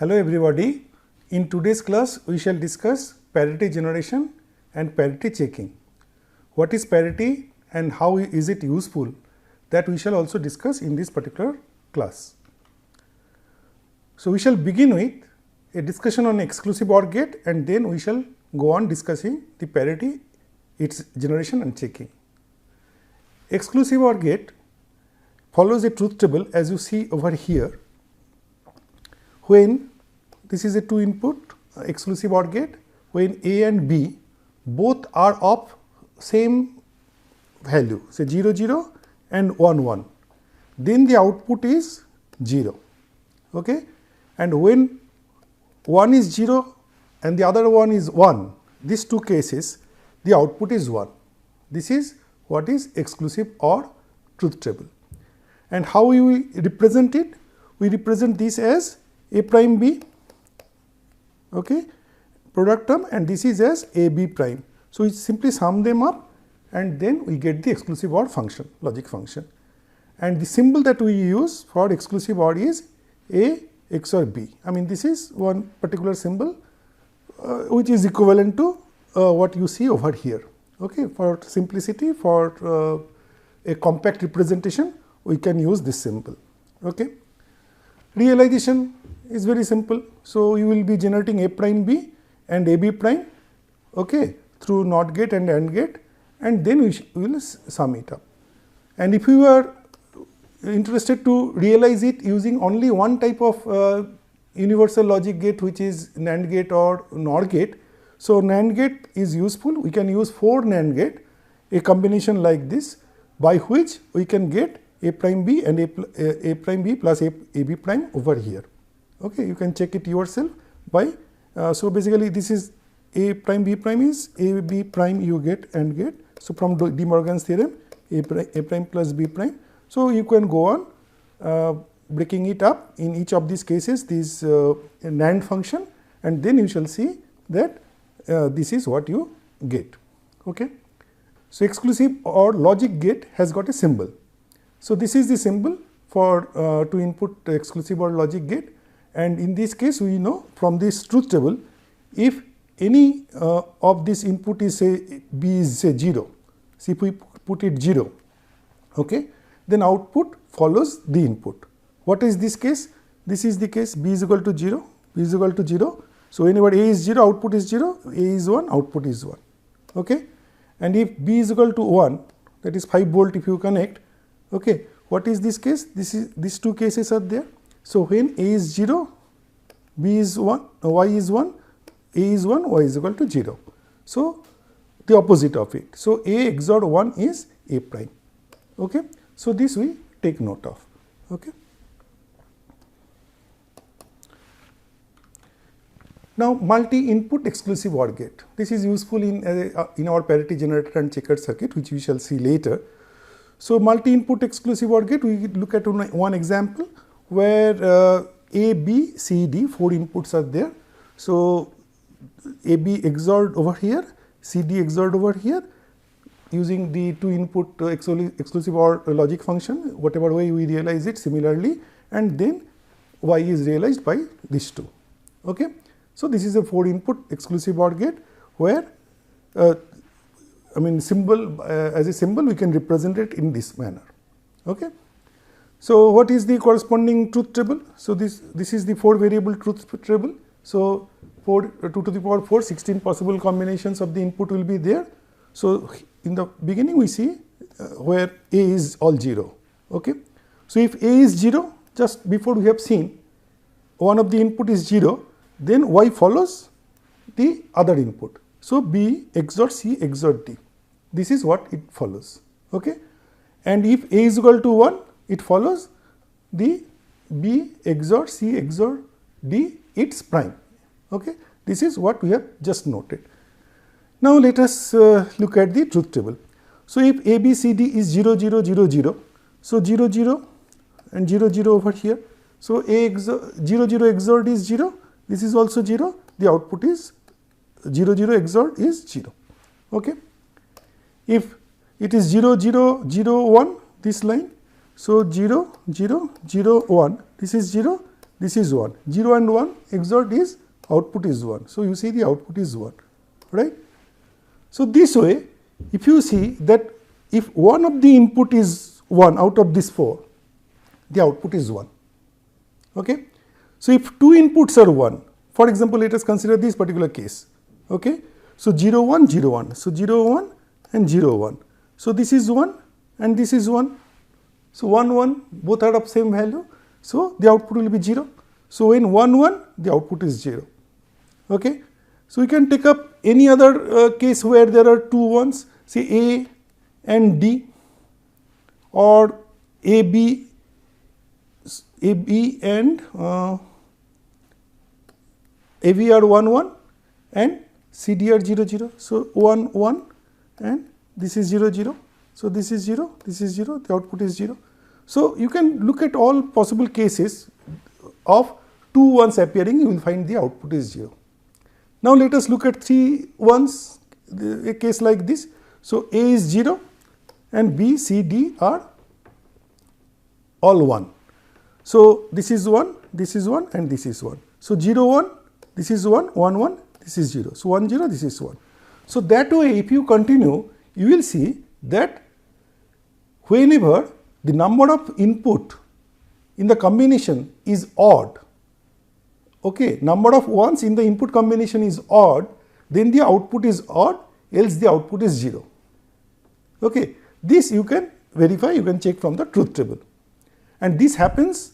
Hello everybody. In today's class, we shall discuss parity generation and parity checking. What is parity and how is it useful, that we shall also discuss in this particular class. So, we shall begin with a discussion on exclusive OR gate and then we shall go on discussing the parity, its generation and checking. Exclusive OR gate follows a truth table as you see over here. When this is a 2 input exclusive OR gate, when A and B both are of same value, say 0 0 and 1 1, then the output is 0. Okay? And when one is 0 and the other one is 1, these two cases the output is 1. This is what is exclusive OR truth table. And how we represent it? We represent this as A prime B, okay, product term, and this is as A B prime. So, we simply sum them up and then we get the exclusive OR function, logic function. And the symbol that we use for exclusive OR is A XOR B. I mean, this is one particular symbol which is equivalent to what you see over here. Okay. For simplicity, for a compact representation, we can use this symbol. Okay. Realization is very simple. So, you will be generating A prime B and A B prime, okay, through NOT gate and AND gate, and then we will sum it up. And if you are interested to realize it using only one type of universal logic gate, which is NAND gate or NOR gate. So, NAND gate is useful. We can use 4 NAND gate, a combination like this, by which we can get A prime B and A prime B plus A B prime over here. Okay, you can check it yourself by. So, basically this is A prime B prime is A B prime, you get AND gate. So, from De Morgan's theorem, A prime plus B prime. So, you can go on breaking it up in each of these cases, this NAND function, and then you shall see that this is what you get. Okay. So, exclusive OR logic gate has got a symbol. So, this is the symbol for 2 input exclusive OR logic gate, and in this case we know from this truth table, if any of this input is say B is say 0, see if we put it 0, okay, then output follows the input. What is this case? This is the case B is equal to 0, B is equal to 0. So, whenever A is 0, output is 0, A is 1, output is 1. Okay. And if B is equal to 1, that is 5 volt if you connect, okay, what is this case? This is, these two cases are there. So, when A is 0, B is 1, Y is 1, A is 1, Y is equal to 0. So, the opposite of it. So, A XOR 1 is A prime. Okay. So, this we take note of. Okay. Now, multi-input exclusive OR gate. This is useful in our parity generator and checker circuit, which we shall see later. So, multi-input exclusive OR gate, we look at one example where A, B, C, D, 4 inputs are there. So, A, B XORed over here, C, D XORed over here using the 2 input exclusive OR logic function, whatever way we realize it similarly, and then Y is realized by these two. Okay. So, this is a 4 input exclusive OR gate where I mean symbol as a symbol we can represent it in this manner. Okay. So, what is the corresponding truth table? So, this is the 4 variable truth table. So, 2 to the power 4, 16 possible combinations of the input will be there. So, in the beginning we see where A is all 0. Okay. So, if A is 0, just before we have seen one of the input is 0, then Y follows the other input. So, B XOR C XOR D, this is what it follows. Okay. And if A is equal to 1, it follows the B XOR C XOR D, its prime. Okay. This is what we have just noted. Now, let us look at the truth table. So, if A B C D is 0 0 0 0, so 0 0 and 0 0 over here. So, A XOR 0 0 XORed is 0, this is also 0, the output is 0 0 XORed is 0. Okay. If it is 0 0 0 1, this line, so 0 0 0 1, this is 0, this is 1. 0 and 1 XORed is output is 1. So, you see the output is 1, right. So, this way if you see that if one of the input is 1 out of this 4, the output is 1. Okay. So, if two inputs are 1, for example, let us consider this particular case. Okay. So, 0 1 0 1. So, 0 1 and 0 1. So, this is 1 and this is 1. So, 1 1 both are of same value. So, the output will be 0. So, when 1 1 the output is 0. Okay. So, we can take up any other case where there are two ones, say A and D, or AB and AV are 1 1 and CD are 0 0. So, 1 1 and this is 0 0. So, this is 0, this is 0, the output is 0. So, you can look at all possible cases of two ones appearing, you will find the output is 0. Now, let us look at three ones, a case like this. So, A is 0 and B, C, D are all 1. So, this is 1, this is 1 and this is 1. So, 0 1, this is 1, 1 1, this is 0. So, 1 0, this is 1. So, that way if you continue, you will see that whenever the number of input in the combination is odd, okay, number of ones in the input combination is odd, then the output is odd, else the output is 0. Okay. This you can verify, you can check from the truth table, and this happens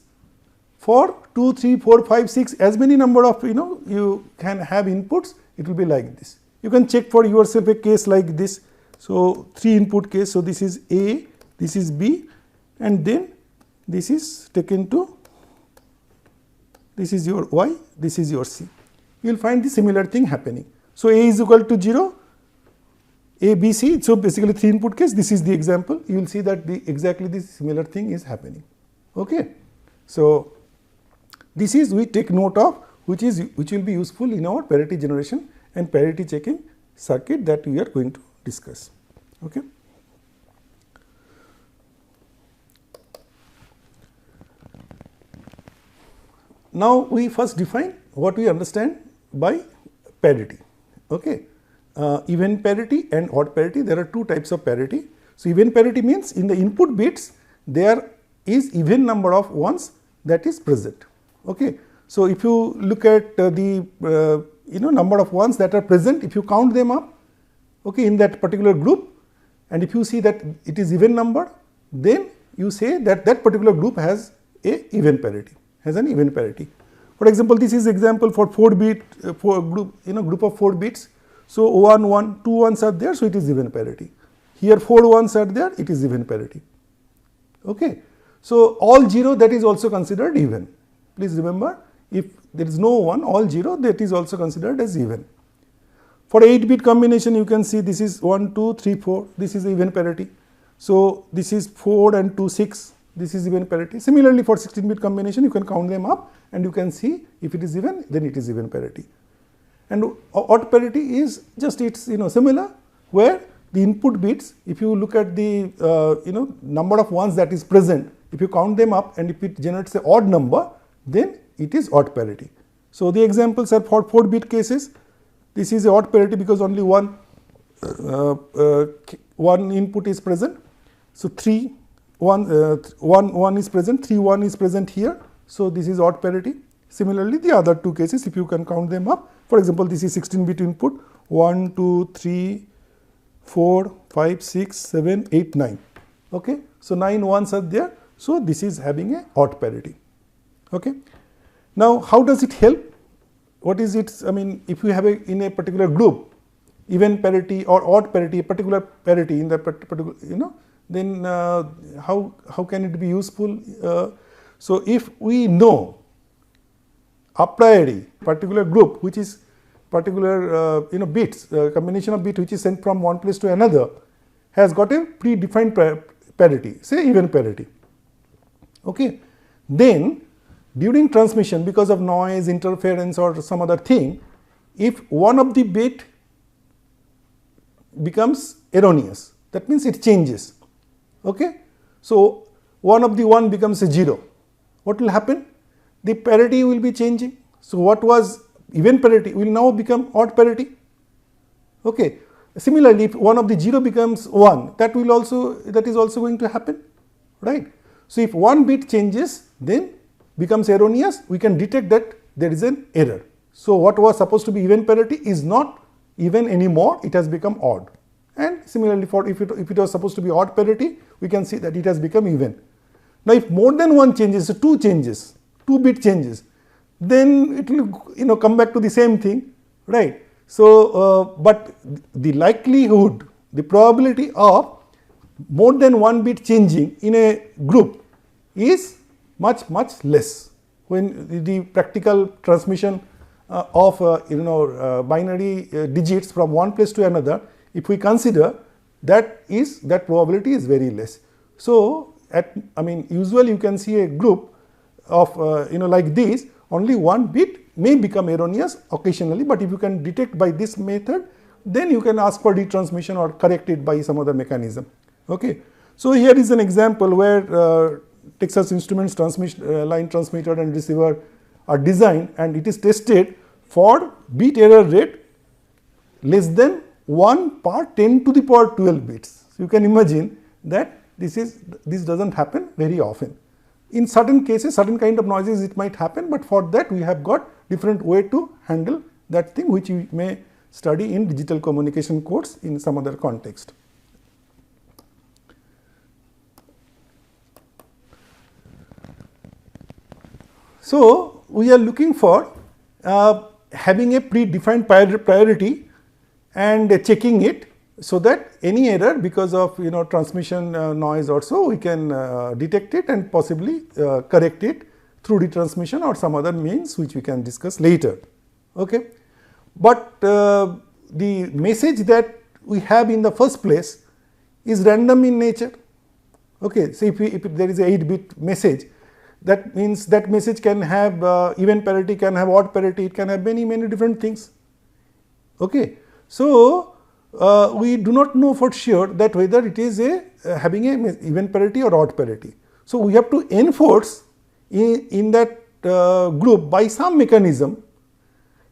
for 2, 3, 4, 5, 6, as many number of you can have inputs, it will be like this. You can check for yourself a case like this. So, 3 input case. So, this is A, this is B, and then this is taken to, this is your Y, this is your C. You will find the similar thing happening. So, A is equal to 0, A, B, C. So, basically 3 input case, this is the example. You will see that exactly this similar thing is happening. Okay. So, this is we take note of, which will be useful in our parity generation and parity checking circuit that we are going to discuss. Okay. Now, we first define what we understand by parity. Okay. Even parity and odd parity, there are two types of parity. So, even parity means in the input bits there is even number of ones that is present. Okay. So, if you look at the number of ones that are present, if you count them up, okay, in that particular group, and if you see that it is even number, then you say that that particular group has a even parity, has an even parity. For example, this is example for 4-bit group of 4 bits. So, 1 1, 2 ones are there, so it is even parity. Here 4 ones are there, it is even parity. Okay. So, all 0, that is also considered even. Please remember, if there is no 1, all 0, that is also considered as even. For 8-bit combination, you can see this is 1 2 3 4, this is even parity. So, this is 4 and 2 6, this is even parity. Similarly, for 16-bit combination, you can count them up and you can see if it is even, then it is even parity. And odd parity is just it's similar, where the input bits, if you look at the number of ones that is present, if you count them up and if it generates an odd number, then it is odd parity. So, the examples are for 4-bit cases. This is a odd parity because only one input is present. So, 1 is present, 3 1 is present here. So, this is odd parity. Similarly, the other two cases, if you can count them up, for example, this is 16-bit input 1 2 3 4 5 6 7 8 9. Okay. So, 9 ones are there. So, this is having a odd parity. Okay. Now, how does it help? What is it? I mean, if you have in a particular group even parity or odd parity, a particular parity in that particular then how can it be useful? So, if we know a priori particular group which is particular bits, combination of bit which is sent from one place to another has got a predefined parity, say even parity. Okay. Then during transmission, because of noise, interference or some other thing, if one of the bit becomes erroneous, that means it changes. Okay. So, one of the 1 becomes a 0. What will happen? the parity will be changing. So what was even parity will now become odd parity. Okay. Similarly, if one of the 0 becomes 1, that is also going to happen, right. So if one bit changes, then becomes erroneous, we can detect that there is an error. So what was supposed to be even parity is not even anymore, it has become odd. And similarly, for if it was supposed to be odd parity, we can see that it has become even. Now if more than one changes, so 2 changes, 2 bit changes, then it will come back to the same thing, right. So but the likelihood, the probability of more than one bit changing in a group is much less when the practical transmission of binary digits from one place to another. If we consider that probability is very less. So usually you can see a group of like this, only one bit may become erroneous occasionally, but if you can detect by this method, then you can ask for retransmission or correct it by some other mechanism. Okay. So here is an example where Texas Instruments line transmitter and receiver are designed, and it is tested for bit error rate less than 1 per 10 to the power 12 bits. So you can imagine that this doesn't happen very often. In certain cases, certain kind of noises it might happen, but for that we have got different way to handle that thing, which we may study in digital communication course in some other context. So we are looking for having a predefined priority and checking it, so that any error because of transmission noise or so, we can detect it and possibly correct it through retransmission or some other means which we can discuss later. Okay. But the message that we have in the first place is random in nature. Okay. So if there is a 8-bit message, that means that message can have even parity, can have odd parity, it can have many different things. Okay. So we do not know for sure that whether it is having a even parity or odd parity. So we have to enforce in that group by some mechanism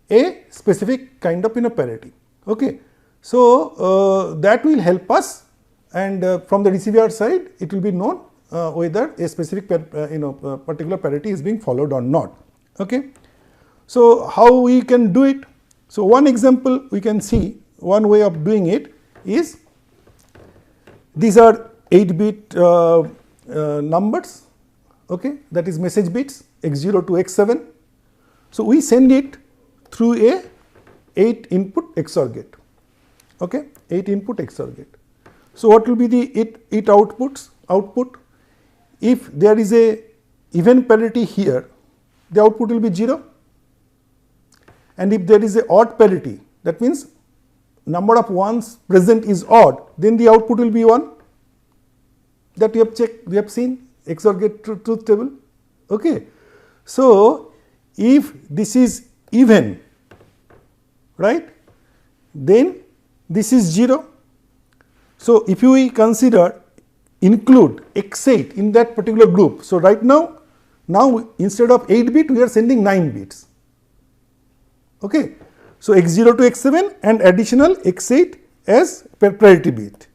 a specific kind of parity. Okay. So that will help us, and from the receiver side it will be known whether a specific particular parity is being followed or not. Okay. So how we can do it? So one example we can see, one way of doing it is, these are 8-bit numbers, okay, that is message bits x0 to x7. So we send it through a 8 input XOR gate, okay, 8 input XOR gate. So what will be the it output? If there is a even parity here, the output will be 0, and if there is a odd parity, that means number of ones present is odd, then the output will be 1. That we have checked, we have seen XOR gate truth table. Okay. So if this is even, right, then this is 0. So if we consider include x8 in that particular group, so right now instead of 8-bit we are sending 9 bits. Okay. So x0 to x7 and additional x8 as parity bit.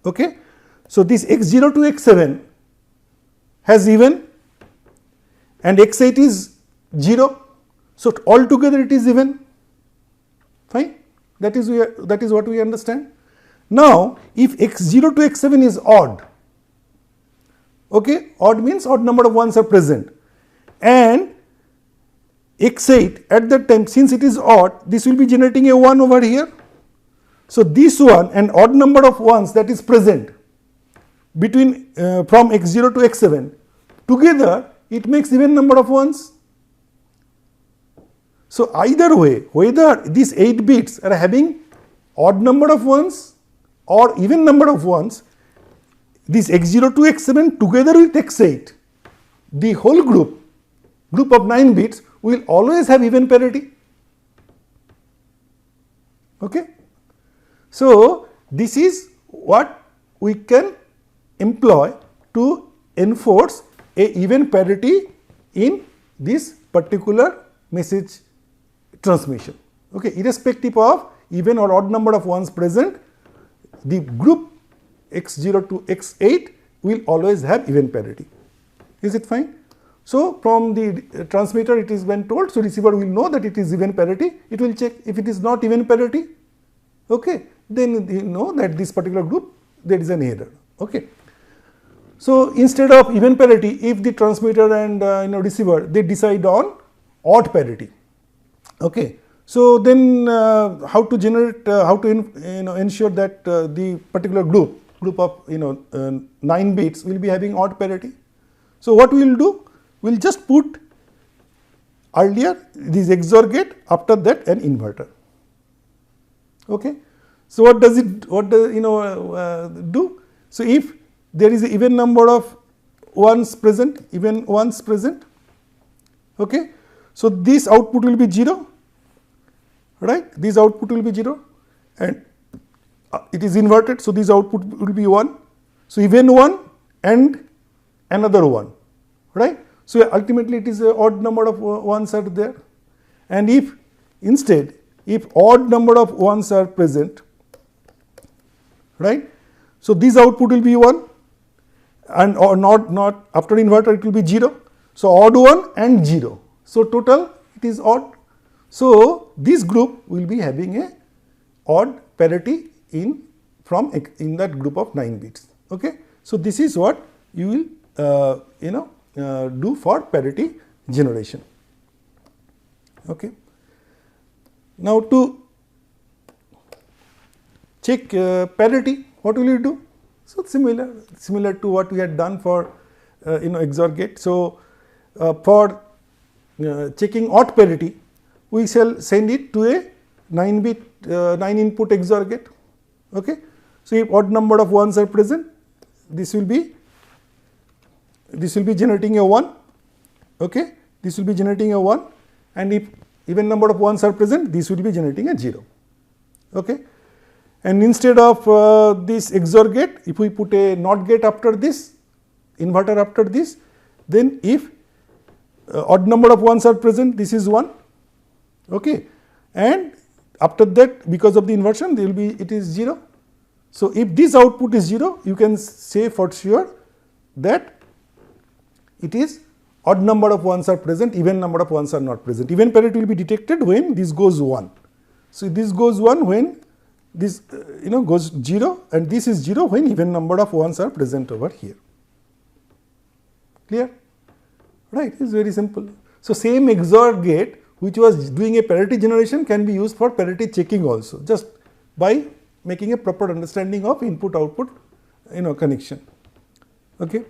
Okay. So this x0 to x7 has even and x8 is 0. So altogether it is even. Fine. That is what we understand. Now if x0 to x7 is odd, okay, odd means odd number of ones are present, and x8 at that time, since it is odd, this will be generating a 1 over here. So this one and odd number of ones that is present between from x0 to x7 together, it makes even number of ones. So either way, whether these 8 bits are having odd number of ones or even number of ones, this x0 to x7 together with x8, the whole group of 9 bits will always have even parity. Okay. So this is what we can employ to enforce a even parity in this particular message transmission. Okay, irrespective of even or odd number of ones present, the group x0 to x8 will always have even parity. Is it fine? So, from the transmitter it is when told, so receiver will know that it is even parity, it will check. If it is not even parity, okay, then you know that this particular group there is an error. Okay. So, instead of even parity, if the transmitter and receiver they decide on odd parity, okay. So, then how to generate, how to ensure that the particular group of 9 bits will be having odd parity. So, what we will do? We will just put earlier this XOR gate, after that an inverter. Okay. So, what does it do? So, if there is an even number of ones present, okay. So, this output will be 0, right, this output will be 0 and it is inverted. So, this output will be 1. So, even 1 and another 1, right. So, ultimately it is a odd number of ones are there, and if instead if odd number of ones are present, right. So, this output will be 1 and or not after inverter it will be 0. So, odd 1 and 0. So, total it is odd. So, this group will be having a odd parity in that group of 9 bits. Okay. So, this is what you will do for parity generation. Okay. Now, to check parity, what will you do? So, similar to what we had done for XOR gate. So, for checking odd parity, we shall send it to a 9 input XOR gate. Okay. So, if odd number of ones are present, this will be generating a 1, okay. This will be generating a 1, and if even number of ones are present, this will be generating a 0. Okay. And instead of this XOR gate, if we put a NOT gate after this, inverter after this, then if odd number of ones are present, this is 1, okay. And after that, because of the inversion, there will be it is 0. So, if this output is 0, you can say for sure that it is odd number of ones are present, even number of ones are not present. Even parity will be detected when this goes 1. So, this goes 1 when this goes 0, and this is 0 when even number of ones are present over here. Clear? Right, it is very simple. So, same XOR gate which was doing a parity generation can be used for parity checking also, just by making a proper understanding of input output connection. Okay.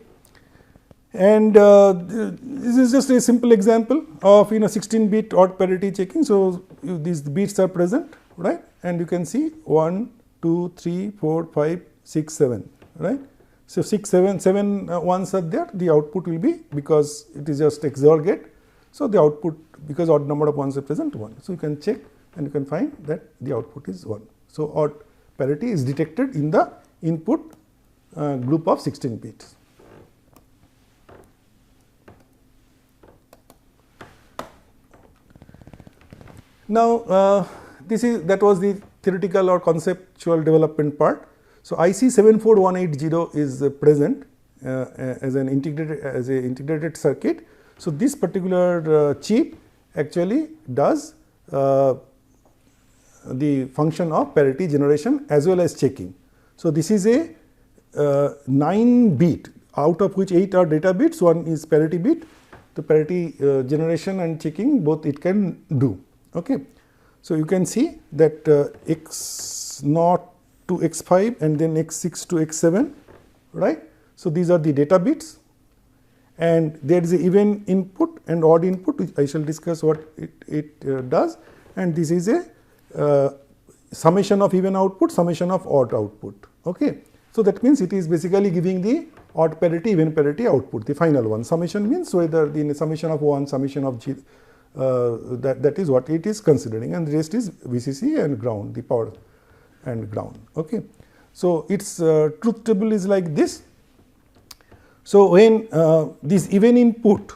And this is just a simple example of 16 bit odd parity checking. So, these bits are present, right, and you can see 1, 2, 3, 4, 5, 6, 7, right. So, 7 ones are there, the output will be, because it is just XOR gate. So, the output, because odd number of ones are present, 1. So, you can check and you can find that the output is 1. So, odd parity is detected in the input group of 16 bits. Now, that was the theoretical or conceptual development part. So, IC 74180 is present as an integrated circuit. So, this particular chip actually does the function of parity generation as well as checking. So, this is a 9 bit, out of which 8 are data bits, 1 is parity bit. The parity generation and checking both it can do. Okay. So, you can see that x0 to x5 and then x6 to x7, right. So, these are the data bits, and there is a even input and odd input, which I shall discuss what it does, and this is a summation of even output, summation of odd output. Okay. So, that means it is basically giving the odd parity, even parity output, the final one. Summation means whether the summation of 1, summation of G, that is what it is considering, and the rest is VCC and ground, the power and ground. Okay. So, its truth table is like this. So, when this even input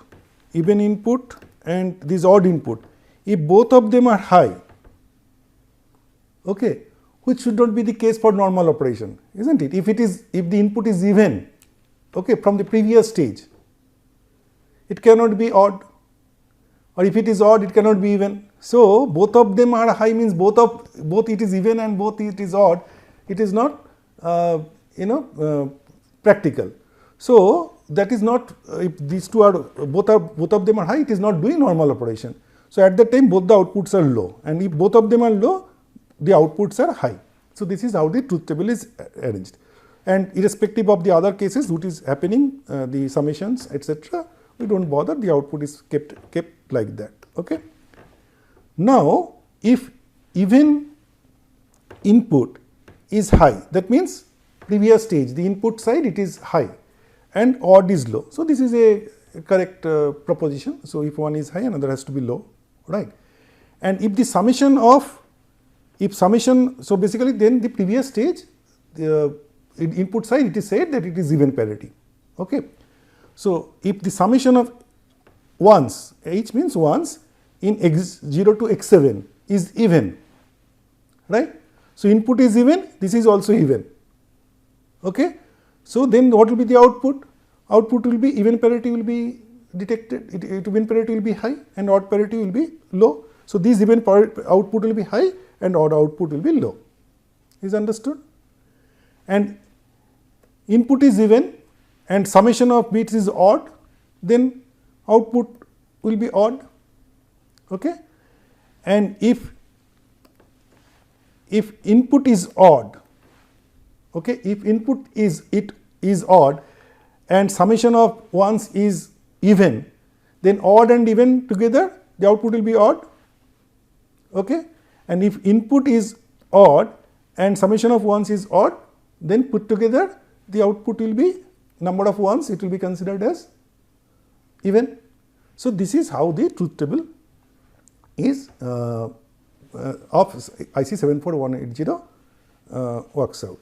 and this odd input, if both of them are high, okay, which should not be the case for normal operation, isn't it? If the input is even, okay, from the previous stage, it cannot be odd, or if it is odd, it cannot be even. So, both of them are high means both it is even and both it is odd. It is not practical. So, that is not, if these two are both of them are high, it is not doing normal operation. So, at that time both the outputs are low, and if both of them are low, the outputs are high. So, this is how the truth table is arranged, and irrespective of the other cases which is happening, the summations etc., we do not bother, the output is kept like that. Okay. Now, if even input is high, that means previous stage, the input side it is high and odd is low. So, this is a correct proposition. So, if one is high, another has to be low, right. And if the summation of, so basically then the previous stage, the input side it is said that it is even parity. Okay. So, if the summation of ones, H means ones in x0 to x7 is even, right. So, input is even, this is also even. Okay. So, then what will be the output? Output will be even parity will be detected, even parity will be high and odd parity will be low. So, this even output will be high and odd output will be low, is understood. And input is even and summation of bits is odd, then output will be odd. Okay. And if input is odd, okay, if input is odd and summation of ones is even, then odd and even together the output will be odd. Okay. And if input is odd and summation of ones is odd, then put together the output will be number of ones, it will be considered as even. So, this is how the truth table is of IC 74180 works out.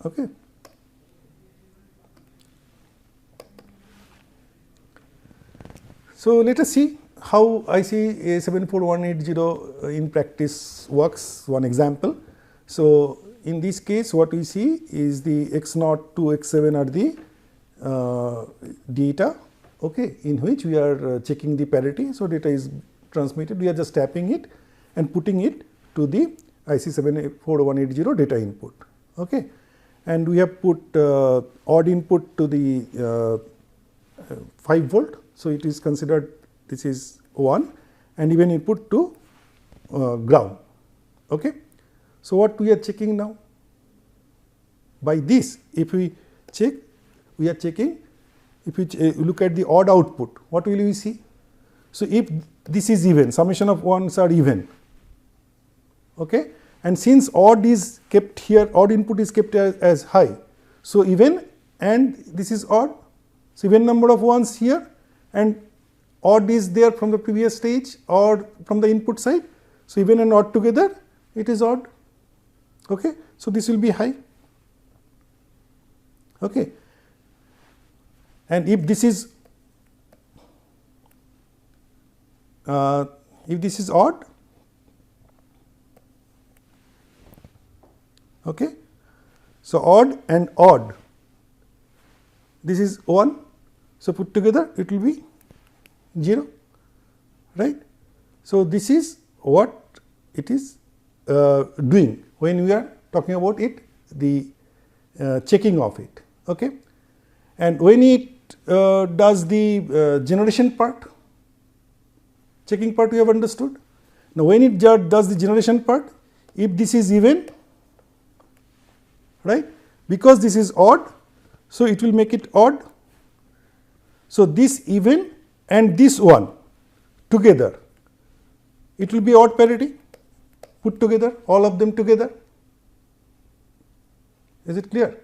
Okay. So, let us see how IC 74180 in practice works, one example. So, in this case what we see is the x0 to x7 are the data, okay, in which we are checking the parity. So, data is transmitted, we are just tapping it and putting it to the IC 74180 data input. Okay. And we have put odd input to the 5 volt. So, it is considered this is 1 and even input to ground. Okay. So, what we are checking now? By this, if we check, we are checking, if we look at the odd output, what will we see? So, if this is even, summation of ones are even, okay, and since odd is kept here, odd input is kept as high. So, even and this is odd. So, even number of ones here and odd is there from the previous stage or from the input side. So, even and odd together it is odd. Okay. So, this will be high. Okay. And if this is odd, okay. So, odd and odd, this is 1. So, put together it will be 0, right. So, this is what it is doing when we are talking about it, the checking of it. Okay. And when it does the generation part, checking part we have understood. Now, when it does the generation part, if this is even, right, because this is odd, so it will make it odd. So, this even and this one together, it will be odd parity, put together, all of them together. Is it clear?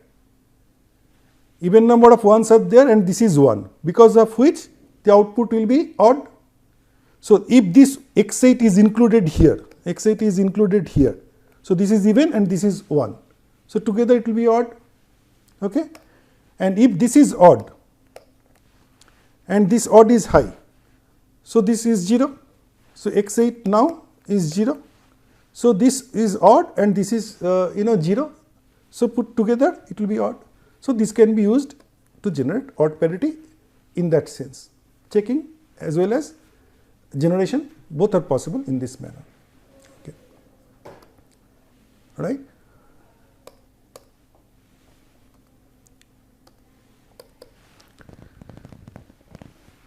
Even number of ones are there and this is 1, because of which the output will be odd. So, if this x8 is included here, x8 is included here, so this is even and this is 1. So, together it will be odd. Okay. And if this is odd, and this odd is high. So, this is 0. So, x8 now is 0. So, this is odd and this is 0. So, put together it will be odd. So, this can be used to generate odd parity in that sense. Checking as well as generation, both are possible in this manner. Okay. Right.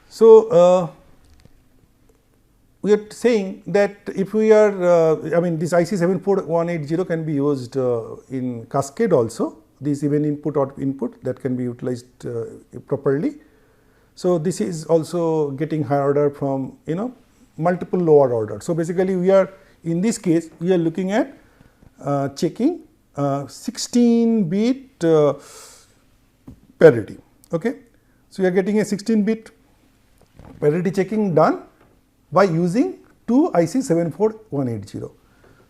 So, we are saying that if we are, this IC 74180 can be used in cascade also, this even input odd input that can be utilized properly. So, this is also getting higher order from multiple lower order. So, basically we are in this case we are looking at checking 16-bit parity. Okay. So, we are getting a 16-bit parity checking done by using two IC 74180.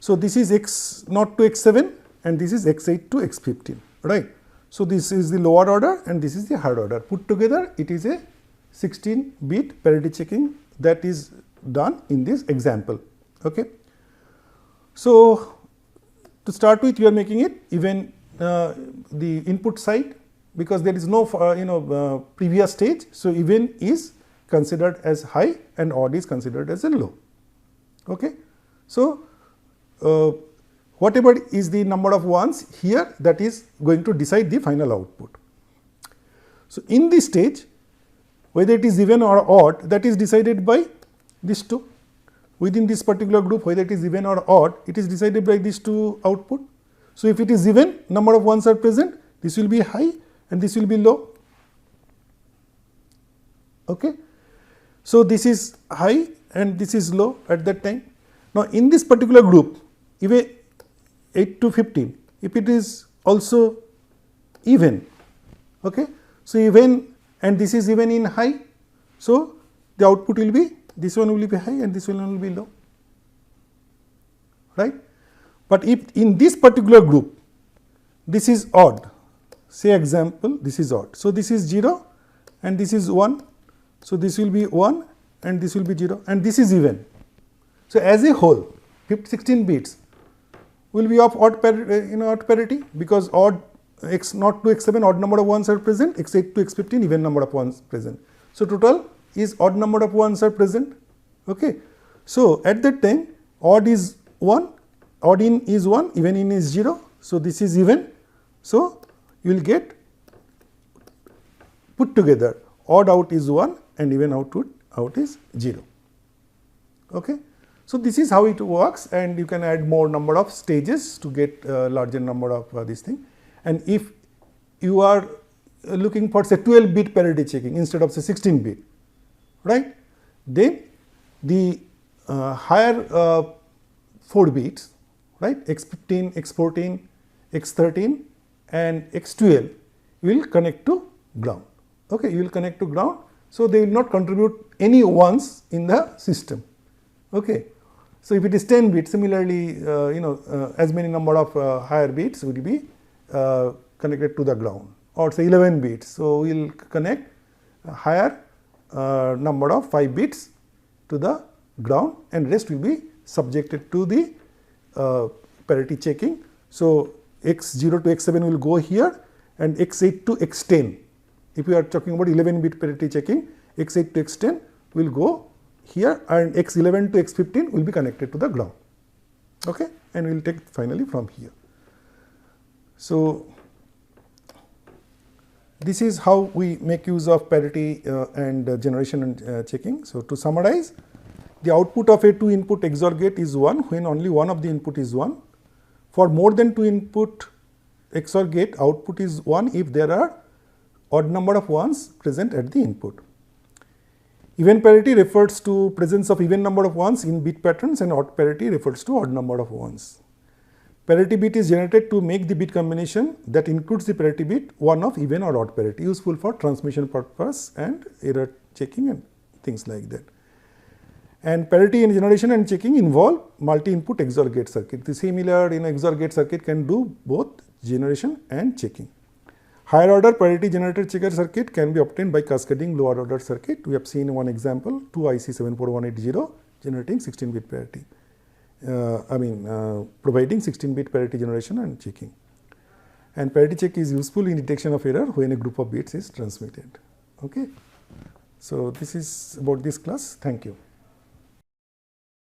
So, this is X0 to X7 and this is X8 to X15, right. So, this is the lower order and this is the higher order. Put together it is a 16-bit parity checking that is done in this example. Okay. So, to start with we are making it even the input side, because there is no previous stage. So, even is considered as high and odd is considered as a low. Okay. So, whatever is the number of ones here, that is going to decide the final output. So, in this stage whether it is even or odd, that is decided by these two. Within this particular group, whether it is even or odd, it is decided by these two output. So, if it is even, number of ones are present, this will be high and this will be low. Okay. So, this is high and this is low at that time. Now, in this particular group, even 8 to 15, if it is also even, okay. So, even and this is even in high. So, the output will be, this one will be high and this one will be low, right. But if in this particular group this is odd, say example this is odd. So, this is 0 and this is 1. So, this will be 1 and this will be 0 and this is even. So, as a whole 16 bits will be of odd parity, because odd X0 to X7 odd number of ones are present, X8 to X15 even number of ones present. So, total is odd number of ones are present. Okay. So, at that time odd is 1, odd in is 1, even in is 0. So, this is even. So, you will get put together odd out is 1 and even out is 0. Okay. So, this is how it works, and you can add more number of stages to get larger number of this thing. And if you are looking for say 12-bit parity checking instead of say 16-bit, right, then the higher 4 bits, right, X15, X14, X13 and X12 will connect to ground. Okay, you will connect to ground. So, they will not contribute any ones in the system. Okay. So, if it is 10 bits, similarly as many number of higher bits will be connected to the ground, or say 11 bits. So, we will connect a higher number of 5 bits to the ground and rest will be subjected to the parity checking. So, X0 to X7 will go here and X8 to X10. If we are talking about 11-bit parity checking, X8 to X10 will go here and X11 to X15 will be connected to the ground. Okay. And we will take finally from here. So, this is how we make use of parity and generation and checking. So, to summarize, the output of a 2-input XOR gate is 1 when only one of the input is 1. For more than 2 input XOR gate, output is 1 if there are odd number of ones present at the input. Even parity refers to presence of even number of ones in bit patterns, and odd parity refers to odd number of ones. Parity bit is generated to make the bit combination that includes the parity bit one of even or odd parity, useful for transmission purpose and error checking and things like that. And parity in generation and checking involve multi-input XOR gate circuit. The similar XOR gate circuit can do both generation and checking. Higher order parity generator checker circuit can be obtained by cascading lower order circuit. We have seen one example, 2IC74180 generating 16-bit parity. Providing 16-bit parity generation and checking. And parity check is useful in detection of error when a group of bits is transmitted. Okay. So this is about this class. Thank you.